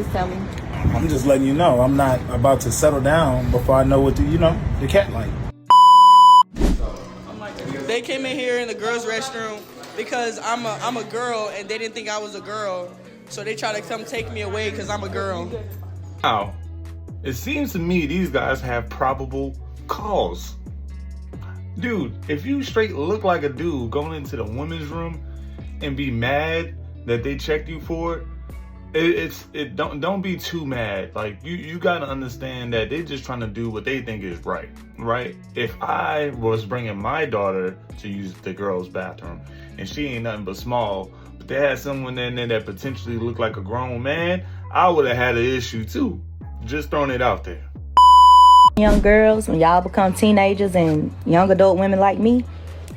just tell me. I'm just letting you know I'm not about to settle down before I know what the cat like. They came in here in the girls' restroom because I'm a girl and they didn't think I was a girl, so they try to come take me away because I'm a girl. Now, it seems to me these guys have probable cause. Dude, if you straight look like a dude going into the women's room and be mad that they checked you for it, don't be too mad. Like you gotta understand that they're just trying to do what they think is right? If I was bringing my daughter to use the girls' bathroom and she ain't nothing but small, but they had someone in there that potentially looked like a grown man, I would have had an issue too. Just throwing it out there. Young girls, when y'all become teenagers and young adult women like me,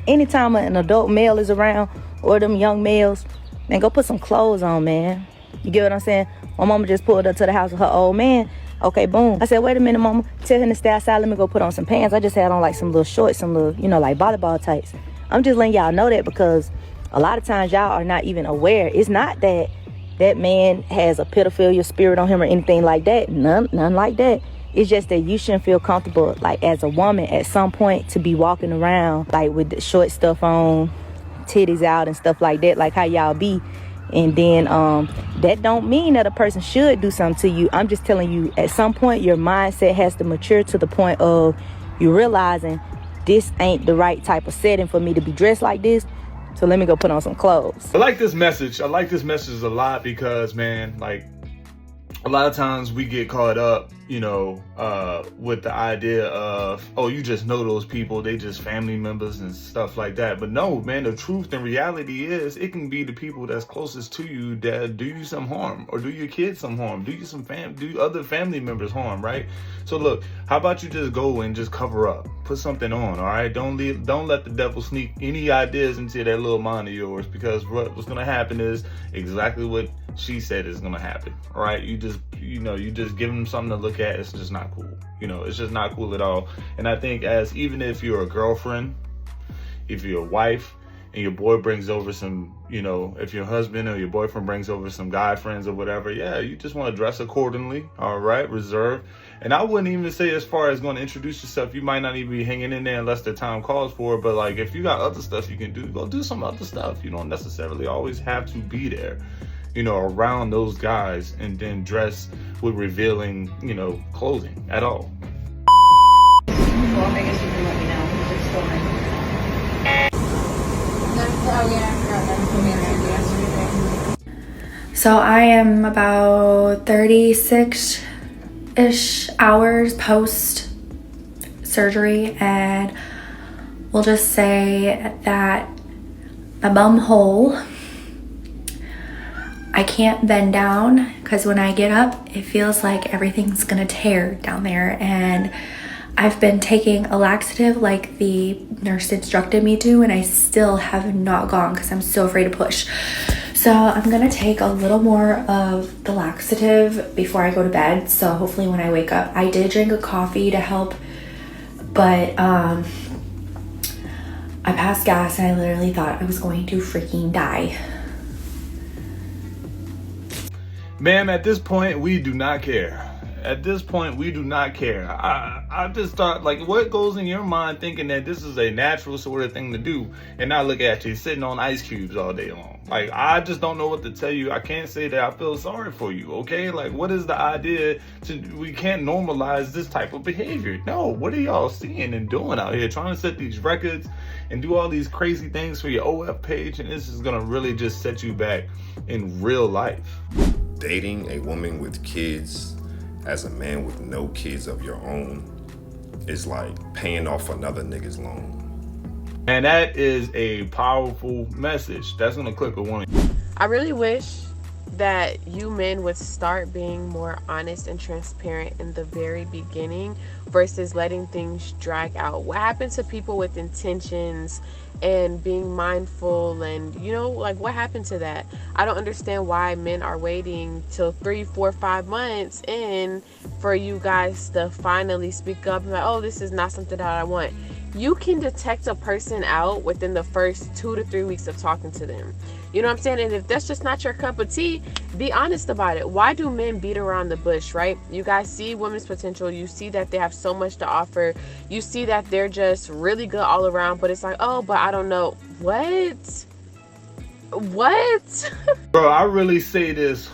anytime an adult male is around or them young males, man, go put some clothes on, man. You get what I'm saying? My mama just pulled up to the house with her old man. Okay, boom. I said, wait a minute, mama. Tell him to stay outside. Let me go put on some pants. I just had on like some little shorts, some little, like volleyball tights. I'm just letting y'all know that because a lot of times y'all are not even aware. It's not that that man has a pedophilia spirit on him or anything like that. None like that. It's just that you shouldn't feel comfortable, like as a woman at some point, to be walking around like with the short stuff on, titties out and stuff like that, like how y'all be. And then that don't mean that a person should do something to you. I'm just telling you, at some point your mindset has to mature to the point of you realizing this ain't the right type of setting for me to be dressed like this, so let me go put on some clothes. I like this message. I like this message a lot because, man, like, a lot of times we get caught up, with the idea of, oh, you just know those people, they just family members and stuff like that. But no, man, the truth and reality is it can be the people that's closest to you that do you some harm, or do your kids some harm, do other family members harm, right? So look, how about you just go and just cover up, put something on, all right? Don't let the devil sneak any ideas into that little mind of yours, because what's gonna happen is exactly what she said is gonna happen. All right, you just give them something to look at. It's just not cool. It's just not cool at all. And I think even if you're a girlfriend, if you're a wife, and your boy brings over some, if your husband or your boyfriend brings over some guy friends or whatever, yeah, you just want to dress accordingly. All right, reserve. And I wouldn't even say as far as going to introduce yourself, you might not even be hanging in there unless the time calls for it. But like, if you got other stuff you can do, go do some other stuff. You don't necessarily always have to be there, around those guys and then dress with revealing, clothing at all. Well, I guess you can let me know. Just so So I am about 36-ish hours post surgery, and we'll just say that my bum hole, I can't bend down because when I get up, it feels like everything's gonna tear down there. And I've been taking a laxative like the nurse instructed me to, and I still have not gone because I'm so afraid to push. So I'm gonna take a little more of the laxative before I go to bed. So hopefully when I wake up, I did drink a coffee to help, but I passed gas and I literally thought I was going to freaking die. Ma'am, at this point, we do not care. At this point, we do not care. I just thought, like, what goes in your mind thinking that this is a natural sort of thing to do, and not look at you sitting on ice cubes all day long? Like, I just don't know what to tell you. I can't say that I feel sorry for you, okay? Like, what is the idea we can't normalize this type of behavior? No, what are y'all seeing and doing out here? Trying to set these records and do all these crazy things for your OF page, and this is gonna really just set you back in real life. Dating a woman with kids as a man with no kids of your own is like paying off another nigga's loan. And that is a powerful message. That's gonna click a woman. I really wish that you men would start being more honest and transparent in the very beginning versus letting things drag out. What happened to people with intentions and being mindful, and like, what happened to that? I don't understand why men are waiting till 3, 4, 5 months in for you guys to finally speak up and like, oh, this is not something that I want. you can detect a person out within the first 2 to 3 weeks of talking to them. You know what I'm saying? And if that's just not your cup of tea, be honest about it. Why do men beat around the bush, right? You guys see women's potential. You see that they have so much to offer. You see that they're just really good all around. But it's like, oh, but I don't know. What? Bro, I really say this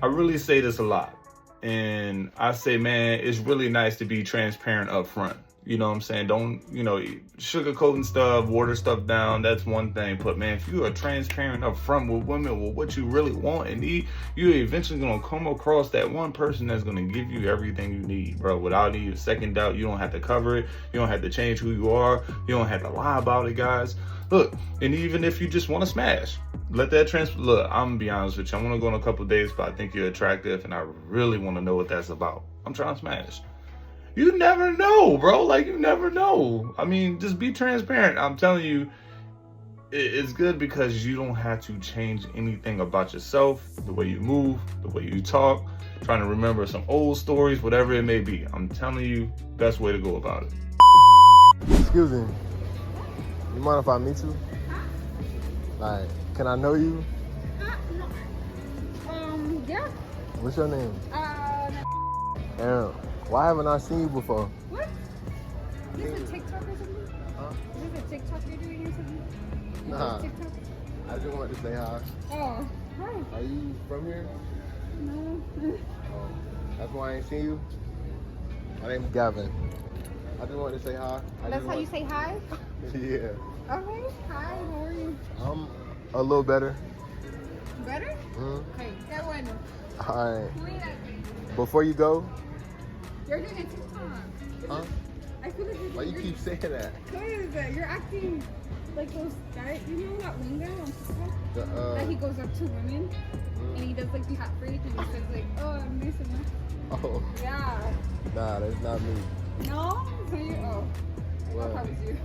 a lot. And I say, man, it's really nice to be transparent up front. You know what I'm saying? Don't, sugarcoating stuff, water stuff down, that's one thing. But man, if you are transparent up front with women, with what you really want and need, you're eventually going to come across that one person that's going to give you everything you need, bro. Without any second doubt. You don't have to cover it. You don't have to change who you are. You don't have to lie about it, guys. Look, and even if you just want to smash, let that look, I'm going to be honest with you. I want to go on a couple days, but I think you're attractive and I really want to know what that's about. I'm trying to smash. You never know, bro. Like, you never know. I mean, just be transparent. I'm telling you, it's good because you don't have to change anything about yourself, the way you move, the way you talk, trying to remember some old stories, whatever it may be. I'm telling you, best way to go about it. Excuse me. You mind if I meet you? Like, can I know you? Yeah. What's your name? Aaron. Why haven't I seen you before? What? Is this a TikTok or something? Huh? Is this a TikTok you're doing or something? Nah. TikTok? I just wanted to say hi. Oh, hi. Are you from here? No. Oh, that's why I ain't seen you? My name's Gavin. I just wanted to say hi. That's how you say hi? Yeah. Okay. Hi, how are you? I'm a little better. Better? Mm-hmm. Okay, qué bueno. Alright. Cuídate. Before you go, You're doing a TikTok. huh? I feel like Why you keep saying that? Because you're acting like those guys. You know that one guy on TikTok? The, That he goes up to women and he does like the hot freak and he says like, oh, I'm missing her. Oh, Yeah. nah, that's not me. No? So you, oh. I Well. thought that was you.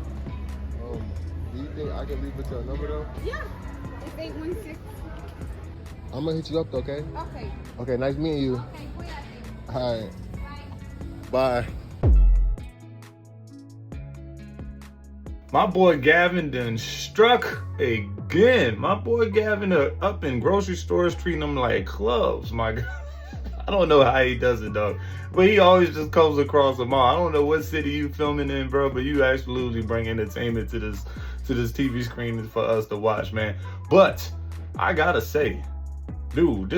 Do you think I can leave with your number though? Yeah. It's 816. I'm gonna hit you up though, okay? Okay. Okay, nice meeting you. Okay, cuídate. Alright, Bye. bye. My boy Gavin done struck again. My boy Gavin up in grocery stores treating them like clubs. My God. I don't know how he does it, though. But he always just comes across them all. I don't know what city you filming in, bro, but you absolutely bring entertainment to this TV screen for us to watch, man. But I gotta say, dude,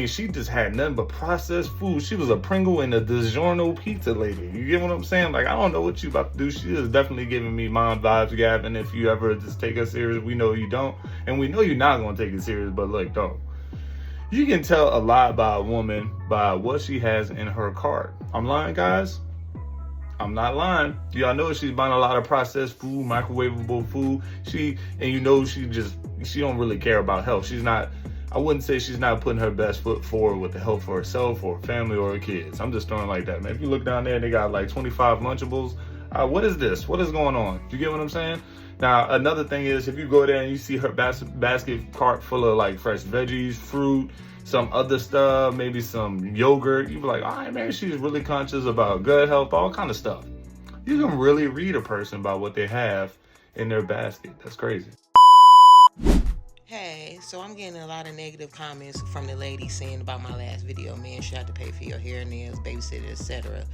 she just had nothing but processed food. She was a Pringle and a DiGiorno pizza lady. You get what I'm saying? Like, I don't know what you about to do. She is definitely giving me mom vibes, Gavin. If you ever just take her serious, we know you don't. And we know you're not going to take it serious, but look, dog. You can tell a lot about a woman by what she has in her cart. I'm lying, guys? I'm not lying. Y'all know she's buying a lot of processed food, microwavable food. She don't really care about health. I wouldn't say she's not putting her best foot forward with the health for herself or her family or her kids. I'm just throwing like that, man. If you look down there, they got like 25 Lunchables. What is this? What is going on? You get what I'm saying? Now, another thing is, if you go there and you see her basket cart full of like fresh veggies, fruit, some other stuff, maybe some yogurt, you be like, all right, man, she's really conscious about gut health, all kind of stuff. You can really read a person by what they have in their basket. That's crazy. Hey, so I'm getting a lot of negative comments from the ladies saying about my last video, man, should have to pay for your hair, nails, babysitter, etc.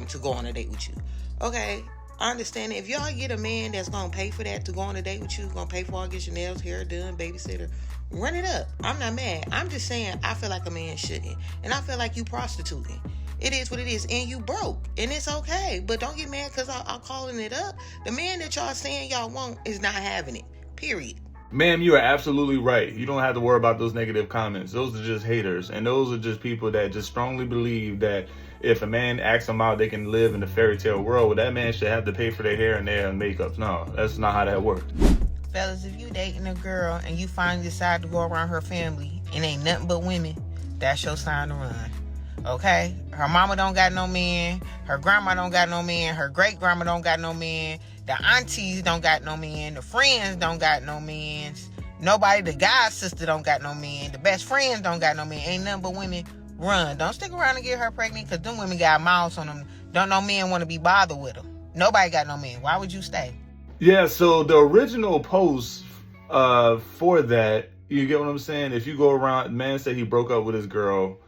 To go on a date with you. Okay, I understand it. If y'all get a man that's gonna pay for that to go on a date with you, gonna pay for all, get your nails, hair done, babysitter, run it up. I'm not mad. I'm just saying I feel like a man shouldn't. And I feel like you prostituting. It is what it is, and you broke, and it's okay. But don't get mad because I'm calling it up. The man that y'all saying y'all want is not having it, period. Ma'am, you are absolutely right. You don't have to worry about those negative comments. Those are just haters. And those are just people that just strongly believe that if a man asks them out, they can live in the fairy tale world. Well, that man should have to pay for their hair and nail and makeup. No, that's not how that works. Fellas, if you dating a girl and you finally decide to go around her family and ain't nothing but women, that's your sign to run. Okay? Her mama don't got no man. Her grandma don't got no man. Her great grandma don't got no man. The aunties don't got no man. The friends don't got no man. Nobody, the guy's sister don't got no man. The best friends don't got no man. Ain't nothing but women. Run. Don't stick around and get her pregnant because them women got mouths on them. Don't no men want to be bothered with them. Nobody got no man. Why would you stay? Yeah, so the original post for that, you get what I'm saying? If you go around, man said he broke up with his girl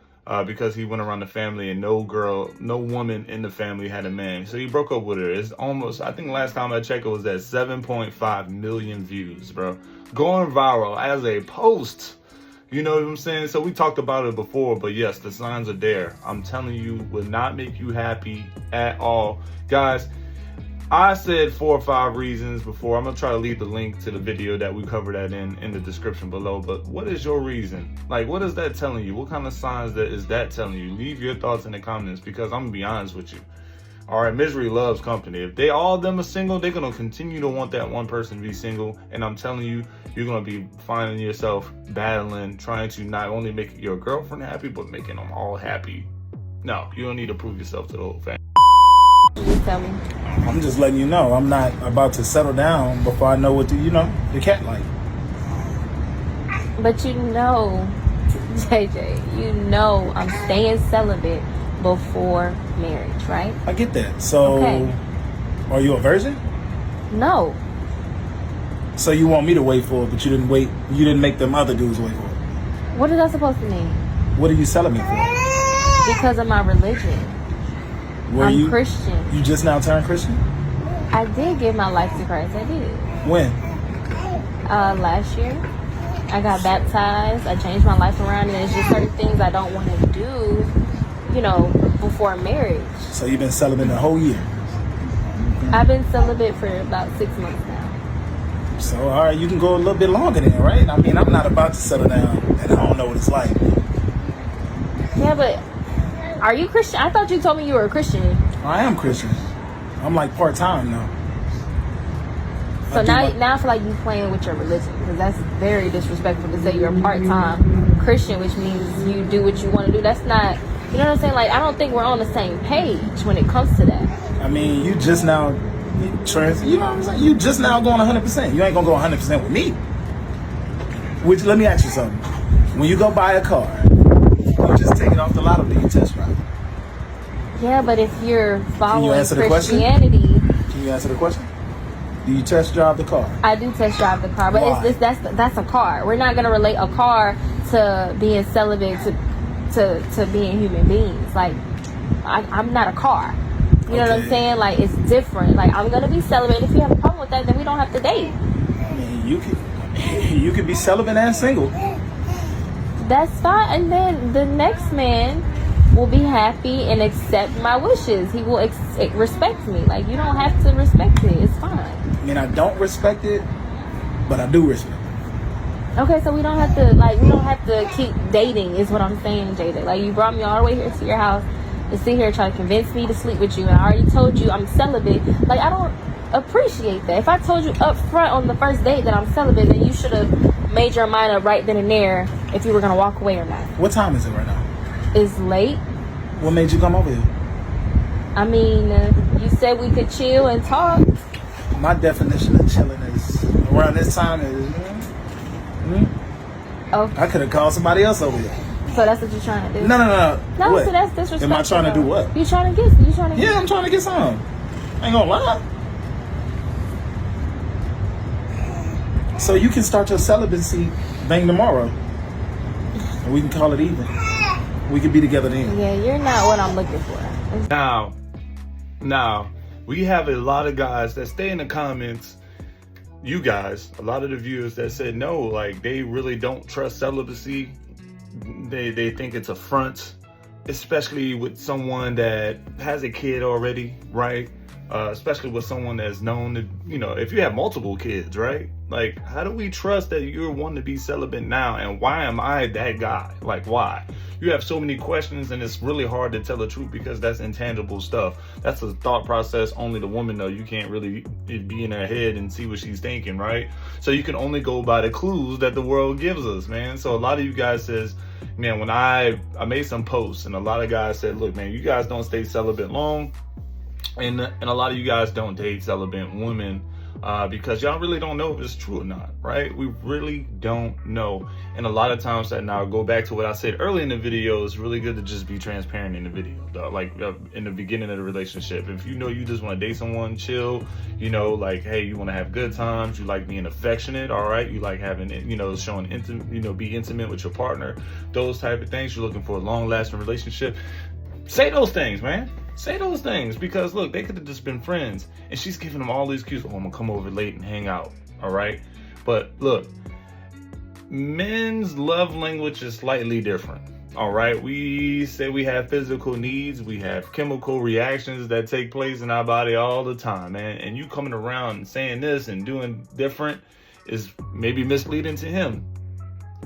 because he went around the family and no woman in the family had a man. So he broke up with her. It's almost, I think last time I checked, it was at 7.5 million views, bro. Going viral as a post. You know what I'm saying? So we talked about it before, but yes, the signs are there. I'm telling you, would not make you happy at all. Guys, I said 4 or 5 reasons before. I'm going to try to leave the link to the video that we covered that in the description below. But what is your reason? Like, what is that telling you? What kind of signs is that telling you? Leave your thoughts in the comments, because I'm going to be honest with you. All right, misery loves company. If all of them are single, they're going to continue to want that one person to be single. And I'm telling you, you're going to be finding yourself battling, trying to not only make your girlfriend happy, but making them all happy. No, you don't need to prove yourself to the whole family. You tell me. I'm just letting you know I'm not about to settle down before I know what the cat like. But you know, JJ, you know I'm staying celibate before marriage, right? I get that. So, okay. Are you a virgin? No. So you want me to wait for it, but you didn't wait. You didn't make them other dudes wait for it. What is that supposed to mean? What are you celibate for? Because of my religion. I'm Christian. You just now turned Christian? I did give my life to Christ. I did. When? Last year. I got baptized. I changed my life around, and there's just certain things I don't want to do, you know, before marriage. So you've been celibate the whole year? I've been celibate for about 6 months now. So, all right, you can go a little bit longer then, right? I mean, I'm not about to settle down, and I don't know what it's like. Yeah, but are you Christian? I thought you told me you were a Christian. I am Christian. I'm like part-time now. So now I feel like you playing with your religion, because that's very disrespectful to say you're a part-time Christian, which means you do what you want to do. That's not, you know what I'm saying? Like, I don't think we're on the same page when it comes to that. I mean, you just now, you know what I'm saying? You just now going 100%. You ain't gonna go 100% with me. Which, let me ask you something. When you go buy a car, you just take it off the lot, or do you test drive? Yeah, but if you're following Christianity, Can you answer the question? Do you test drive the car? I do test drive the car, but that's a car. We're not gonna relate a car to being celibate to being human beings. Like, I'm not a car. You know what I'm saying? Like, it's different. Like, I'm gonna be celibate. If you have a problem with that, then we don't have to date. I mean, you could be celibate and single. That's fine. And then the next man will be happy and accept my wishes. He will respect me. Like, you don't have to respect it. It's fine. I mean, I don't respect it, but I do respect it. Okay, so we don't have to keep dating, is what I'm saying, Jada. Like, you brought me all the way here to your house to sit here and try to convince me to sleep with you, and I already told you I'm celibate. Like, I don't appreciate that. If I told you up front on the first date that I'm celibate, then you should have made your mind up right then and there if you were gonna walk away or not. What time is it right now? It's late. What made you come over here? I mean, you said we could chill and talk. My definition of chilling is around this time is. Okay. I could have called somebody else over here. So that's what you're trying to do? No. No, What? so that's disrespectful. Am I trying to do what? You trying to get? Yeah, I'm trying to get some. I ain't gonna lie. So you can start your celibacy thing tomorrow, and we can call it even. We can be together then. Yeah, you're not what I'm looking for. Now, we have a lot of guys that stay in the comments. You guys, a lot of the viewers that said no, like, they really don't trust celibacy. They think it's a front, especially with someone that has a kid already, right? Especially with someone that's known to, you know, if you have multiple kids, right? Like, how do we trust that you're wanting to be celibate now? And why am I that guy? Like, why? You have so many questions, and it's really hard to tell the truth because that's intangible stuff. That's a thought process only the woman knows. You can't really be in her head and see what she's thinking, right? So you can only go by the clues that the world gives us, man. So a lot of you guys says, man, when I made some posts, and a lot of guys said, look, man, you guys don't stay celibate long. And a lot of you guys don't date celibate women because y'all really don't know if it's true or not, right? We really don't know. And a lot of times, that now go back to what I said early in the video, it's really good to just be transparent in the video, though. Like in the beginning of the relationship, if you know you just want to date someone, chill, you know, like, hey, you want to have good times, you like being affectionate, all right, you like having, you know, showing intimate, you know, be intimate with your partner, those type of things, you're looking for a long-lasting relationship, say those things, man. Say those things, because look, they could have just been friends, and she's giving them all these cues. Oh, I'm gonna come over late and hang out, all right? But look, men's love language is slightly different, all right? We say we have physical needs, we have chemical reactions that take place in our body all the time, man. And you coming around and saying this and doing different is maybe misleading to him.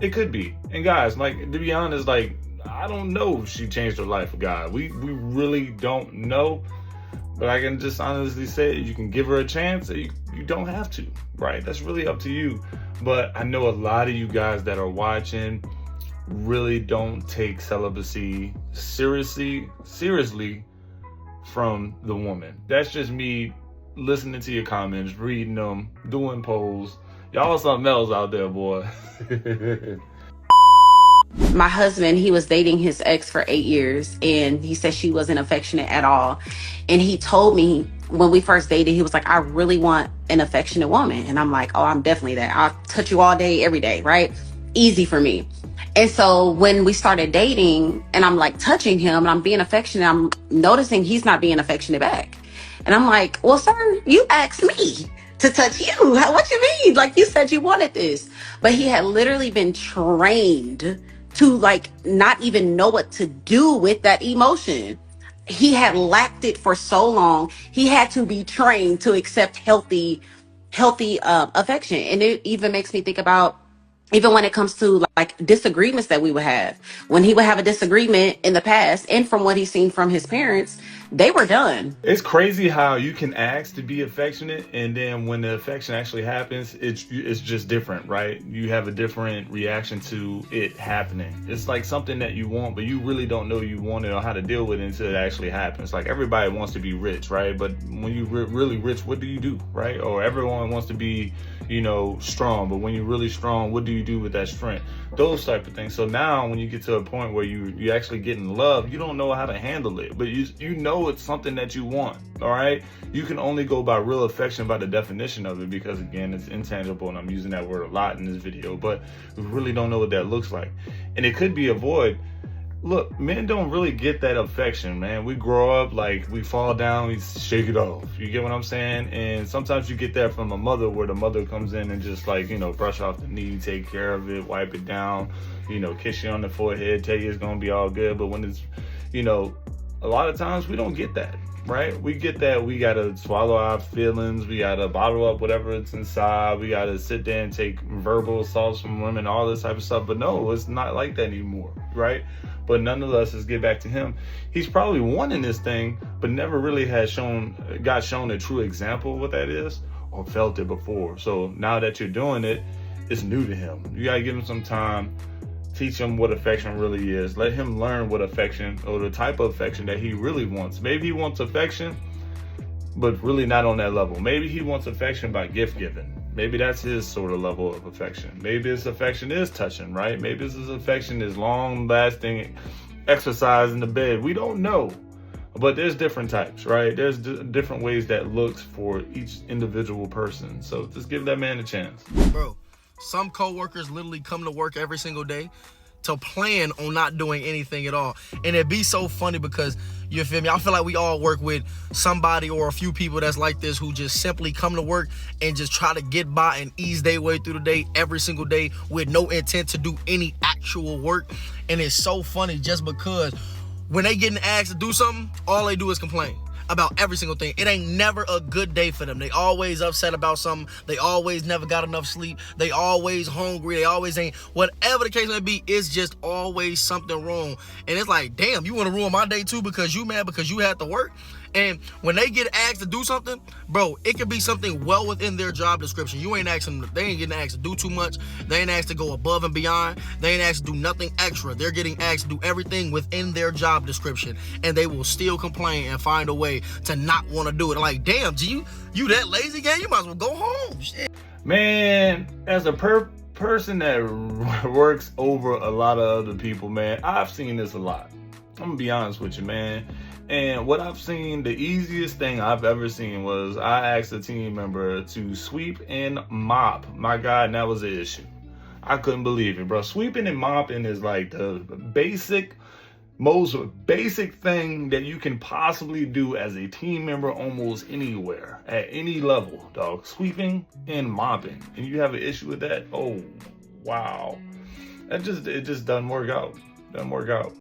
It could be. And guys, like, to be honest, like, I don't know if she changed her life for God. We really don't know. But I can just honestly say you can give her a chance, or you don't have to, right? That's really up to you. But I know a lot of you guys that are watching really don't take celibacy seriously from the woman. That's just me listening to your comments, reading them, doing polls. Y'all are something else out there, boy. My husband, he was dating his ex for 8 years, and he said she wasn't affectionate at all. And he told me when we first dated, he was like, I really want an affectionate woman. And I'm like, oh, I'm definitely that. I'll touch you all day, every day, right? Easy for me. And so when we started dating and I'm like touching him and I'm being affectionate, I'm noticing he's not being affectionate back. And I'm like, well, sir, you asked me to touch you. What you mean? Like, you said you wanted this. But he had literally been trained to like not even know what to do with that emotion. He had lacked it for so long. He had to be trained to accept healthy affection. And it even makes me think about, even when it comes to like disagreements that we would have, when he would have a disagreement in the past, and from what he's seen from his parents, they were done. It's crazy how you can ask to be affectionate, and then when the affection actually happens, it's just different, right? You have a different reaction to it happening. It's like something that you want, but you really don't know you want it or how to deal with it until it actually happens. Like, everybody wants to be rich, right? But when you really rich, what do you do, right? Or everyone wants to be, you know, strong, but when you're really strong, what do you do with that strength? Those type of things. So now when you get to a point where you actually get in love, you don't know how to handle it, but you know it's something that you want, all right? You can only go by real affection by the definition of it, because again, it's intangible, and I'm using that word a lot in this video, but we really don't know what that looks like. And it could be a void. Look, men don't really get that affection, man. We grow up, like, we fall down, we shake it off. You get what I'm saying? And sometimes you get that from a mother, where the mother comes in and just, like, you know, brush off the knee, take care of it, wipe it down, you know, kiss you on the forehead, tell you it's gonna be all good. But when it's, you know, a lot of times we don't get that, right? We get that we gotta swallow our feelings, we gotta bottle up whatever it's inside, we gotta sit there and take verbal assaults from women, all this type of stuff. But no, it's not like that anymore, right? But nonetheless, let's get back to him. He's probably wanting this thing, but never really got shown a true example of what that is, or felt it before. So now that you're doing it, it's new to him. You gotta give him some time, teach him what affection really is. Let him learn what affection, or the type of affection that he really wants. Maybe he wants affection, but really not on that level. Maybe he wants affection by gift giving. Maybe that's his sort of level of affection. Maybe his affection is touching, right? Maybe his affection is long-lasting exercise in the bed. We don't know. But there's different types, right? There's different ways that looks for each individual person. So just give that man a chance. Bro, some coworkers literally come to work every single day to plan on not doing anything at all. And it'd be so funny because, you feel me, I feel like we all work with somebody or a few people that's like this, who just simply come to work and just try to get by and ease their way through the day every single day with no intent to do any actual work. And it's so funny just because when they getting asked to do something, all they do is complain about every single thing. It ain't never a good day for them. They always upset about something. They always never got enough sleep. They always hungry. They always ain't, whatever the case may be, it's just always something wrong. And it's like, damn, you want to ruin my day too because you mad because you had to work? And when they get asked to do something, bro, it could be something well within their job description. You ain't asking, they ain't getting asked to do too much. They ain't asked to go above and beyond. They ain't asked to do nothing extra. They're getting asked to do everything within their job description, and they will still complain and find a way to not want to do it. Like, damn, G, you that lazy, gang? You might as well go home. Shit. Man, as a person that works over a lot of other people, man, I've seen this a lot. I'm gonna be honest with you, man. And what I've seen, the easiest thing I've ever seen was I asked a team member to sweep and mop. My God, and that was the issue. I couldn't believe it, bro. Sweeping and mopping is like the most basic thing that you can possibly do as a team member almost anywhere, at any level, dog. Sweeping and mopping. And you have an issue with that? Oh, wow. It just doesn't work out. Doesn't work out.